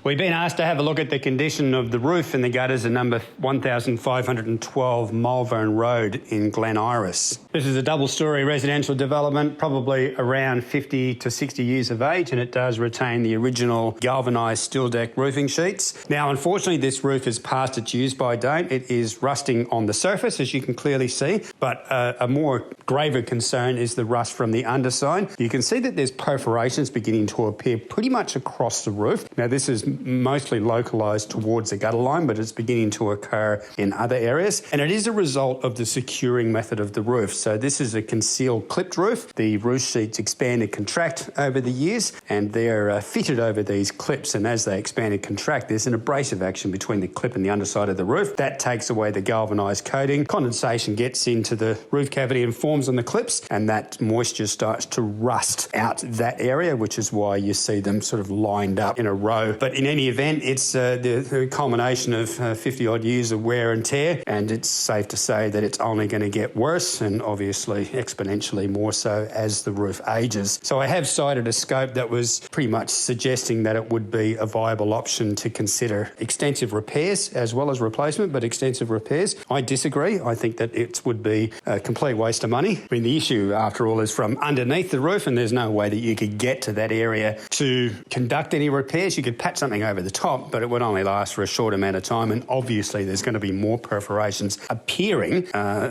We've been asked to have a look at the condition of the roof and the gutters at number 1512 Malvern Road in Glen. This is a double-storey residential development, probably around 50 to 60 years of age, and it does retain the original galvanised steel deck roofing sheets. Now, unfortunately, this roof is past its use-by date. It is rusting on the surface, as you can clearly see, but a more graver concern is the rust from the underside. You can see that there's perforations beginning to appear pretty much across the roof. Now, this is mostly localised towards the gutter line, but it's beginning to occur in other areas, and it is a result of the securing method of the roof. So this is a concealed clipped roof. The roof sheets expand and contract over the years, and they're fitted over these clips, and as they expand and contract, there's an abrasive action between the clip and the underside of the roof. That takes away the galvanised coating. Condensation gets into the roof cavity and forms on the clips, and that moisture starts to rust out that area, which is why you see them sort of lined up in a row. But in any event, it's the culmination of 50 odd years of wear and tear, and it's safe to say that it's only going to get worse, and obviously exponentially more so as the roof ages. So I have cited a scope that was pretty much suggesting that it would be a viable option to consider extensive repairs as well as replacement, but extensive repairs. I disagree. I think that it would be a complete waste of money. I mean, the issue, after all, is from underneath the roof, and there's no way that you could get to that area to conduct any repairs. You could patch something over the top, but it would only last for a short amount of time, and obviously there's going to be more perforations appearing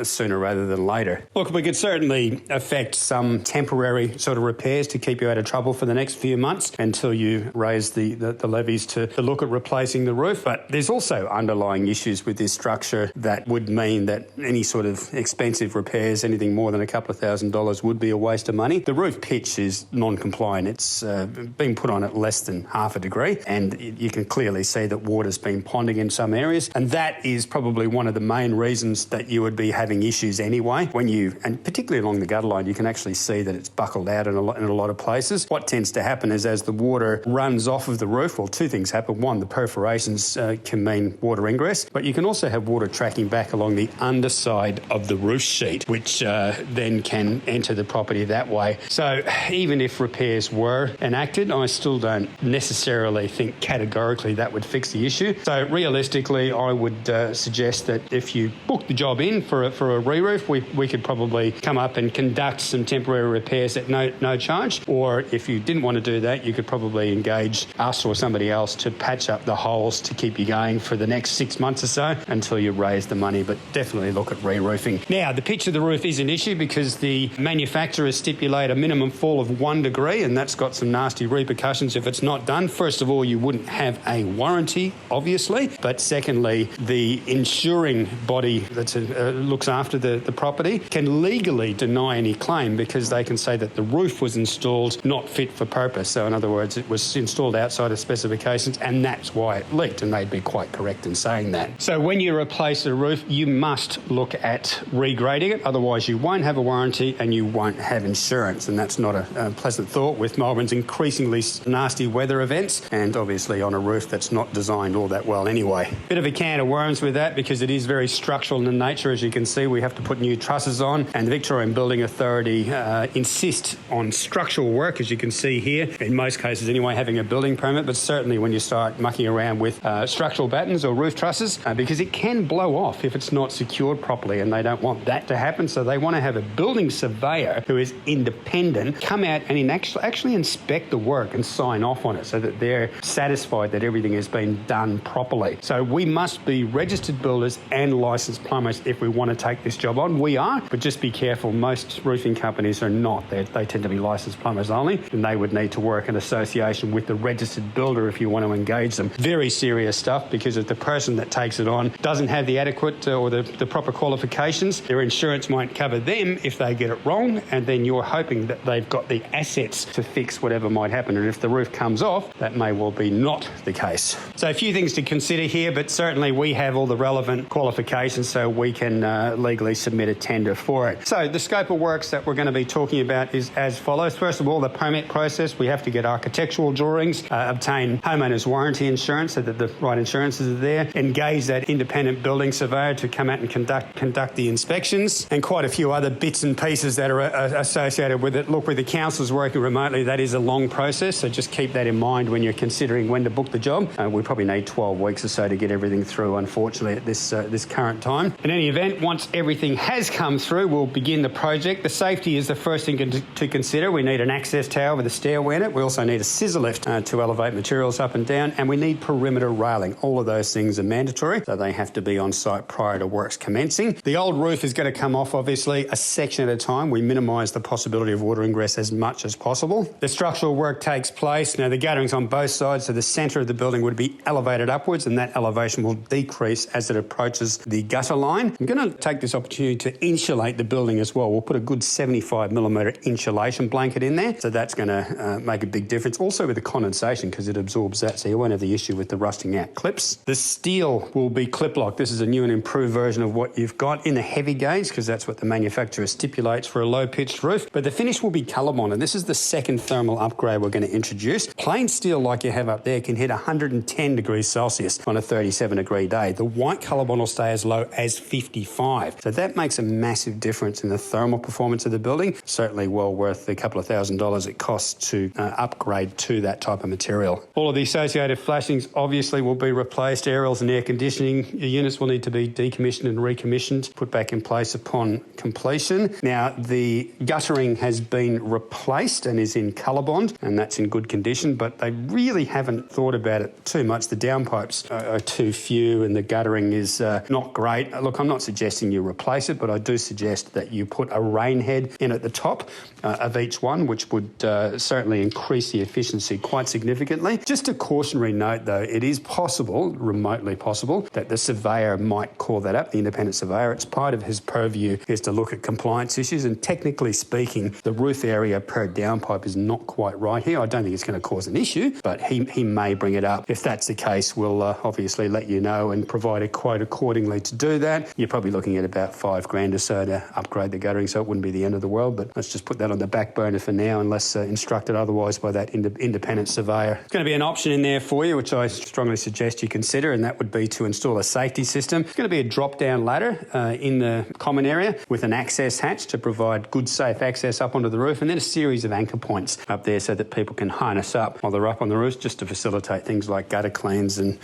sooner rather than later. Look, we could certainly affect some temporary sort of repairs to keep you out of trouble for the next few months until you raise the levies to look at replacing the roof, but there's also underlying issues with this structure that would mean that any sort of expensive repairs, anything more than a couple of $1,000s, would be a waste of money. The roof pitch is non-compliant. It's been put on at less than half a degree, and you can clearly see that water's been ponding in some areas, and that is probably one of the main reasons that you would be having issues anyway. And particularly along the gutter line, you can actually see that it's buckled out in a lot of places. What tends to happen is as the water runs off of the roof, well, two things happen. One, the perforations can mean water ingress, but you can also have water tracking back along the underside of the roof sheet, which then can enter the property that way. So even if repairs were enacted, I still don't necessarily think categorically that would fix the issue. So realistically, I would suggest that if you book the job in for a re-roof, we could probably come up and conduct some temporary repairs at no charge. Or if you didn't want to do that, you could probably engage us or somebody else to patch up the holes to keep you going for the next 6 months or so until you raise the money, but definitely look at re-roofing. Now, the pitch of the roof is an issue because the manufacturers stipulate a minimum fall of 1 degree, and that's got some nasty repercussions if it's not done. First of all, you wouldn't have a warranty, obviously, but secondly, the insuring body that looks after the property can legally deny any claim because they can say that the roof was installed not fit for purpose. So in other words, it was installed outside of specifications, and that's why it leaked, and they'd be quite correct in saying that. So when you replace a roof, you must look at regrading it, otherwise you won't have a warranty and you won't have insurance, and that's not a pleasant thought with Melbourne's increasingly nasty weather events, and obviously on a roof that's not designed all that well anyway. Bit of a can of worms with that because it is very structural in nature. As you can see, we have to put new trusses on, and the Victorian Building Authority insist on structural work, as you can see here, in most cases anyway, having a building permit, but certainly when you start mucking around with structural battens or roof trusses, because it can blow off if it's not secured properly, and they don't want that to happen. So they want to have a building surveyor who is independent come out and actually inspect the work and sign off on it so that they're satisfied that everything has been done properly. So we must be registered builders and licensed plumbers if we want to take this job on. We are, but just be careful. Most roofing companies are not. They tend to be licensed plumbers only, and they would need to work in association with the registered builder if you want to engage them. Very serious stuff, because if the person that takes it on doesn't have the adequate or the proper qualifications, their insurance won't cover them if they get it wrong, and then you're hoping that they've got the assets to fix whatever might happen. And if the roof comes off, that may well be not the case. So a few things to consider here, but certainly we have all the relevant qualifications so we can legally submit a tender for it. So the scope of works that we're going to be talking about is as follows. First of all, the permit process. We have to get architectural drawings, obtain homeowners warranty insurance so that the right insurances are there, engage that independent building surveyor to come out and conduct the inspections, and quite a few other bits and pieces that are associated with it. Look, with the councils working remotely, that is a long process, so just keep that in mind when you're considering determining when to book the job. We probably need 12 weeks or so to get everything through, unfortunately, at this current time. In any event, once everything has come through, we'll begin the project. The safety is the first thing to consider. We need an access tower with a stairway in it. We also need a scissor lift to elevate materials up and down, and we need perimeter railing. All of those things are mandatory, so they have to be on site prior to works commencing. The old roof is going to come off, obviously, a section at a time. We minimise the possibility of water ingress as much as possible. The structural work takes place. Now, the guttering's on both sides, so the centre of the building would be elevated upwards, and that elevation will decrease as it approaches the gutter line. I'm going to take this opportunity to insulate the building as well. We'll put a good 75mm insulation blanket in there, so that's going to make a big difference. Also with the condensation, because it absorbs that, so you won't have the issue with the rusting out clips. The steel will be clip lock. This is a new and improved version of what you've got in the heavy gauge, because that's what the manufacturer stipulates for a low-pitched roof. But the finish will be colour bonded. This is the second thermal upgrade we're going to introduce. Plain steel like you have up there can hit 110 degrees Celsius on a 37-degree day. The white colour bond will stay as low as 55. So that makes a massive difference in the thermal performance of the building. Certainly well worth the couple of $1,000s it costs to upgrade to that type of material. All of the associated flashings obviously will be replaced. Aerials and air conditioning units will need to be decommissioned and recommissioned, put back in place upon completion. Now, the guttering has been replaced and is in colour bond, and that's in good condition, but they really haven't thought about it too much. The downpipes are too few and the guttering is not great. Look, I'm not suggesting you replace it, but I do suggest that you put a rain head in at the top of each one, which would certainly increase the efficiency quite significantly. Just a cautionary note, though, it is possible, remotely possible, that the surveyor might call that up, the independent surveyor. It's part of his purview is to look at compliance issues, and technically speaking, the roof area per downpipe is not quite right here. I don't think it's going to cause an issue, but he may bring it up. If that's the case, we'll obviously let you know and provide a quote accordingly to do that. You're probably looking at about $5,000 or so to upgrade the guttering, so it wouldn't be the end of the world, but let's just put that on the back burner for now unless instructed otherwise by that independent surveyor. There's going to be an option in there for you, which I strongly suggest you consider, and that would be to install a safety system. It's going to be a drop-down ladder in the common area with an access hatch to provide good, safe access up onto the roof, and then a series of anchor points up there so that people can harness up while they're up on the roof, just to facilitate things like gutter cleans and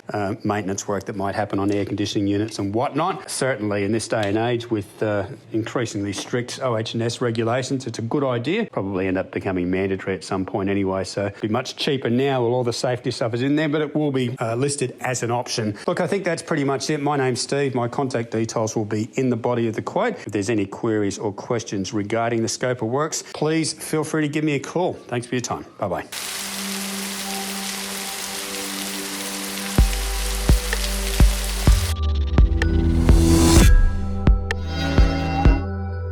maintenance work that might happen on air conditioning units and whatnot. Certainly in this day and age with increasingly strict OH&S regulations, it's a good idea. Probably end up becoming mandatory at some point anyway, so it'll be much cheaper now while all the safety stuff is in there, but it will be listed as an option. Look, I think that's pretty much it. My name's Steve. My contact details will be in the body of the quote. If there's any queries or questions regarding the scope of works, please feel free to give me a call. Thanks for your time. Bye-bye.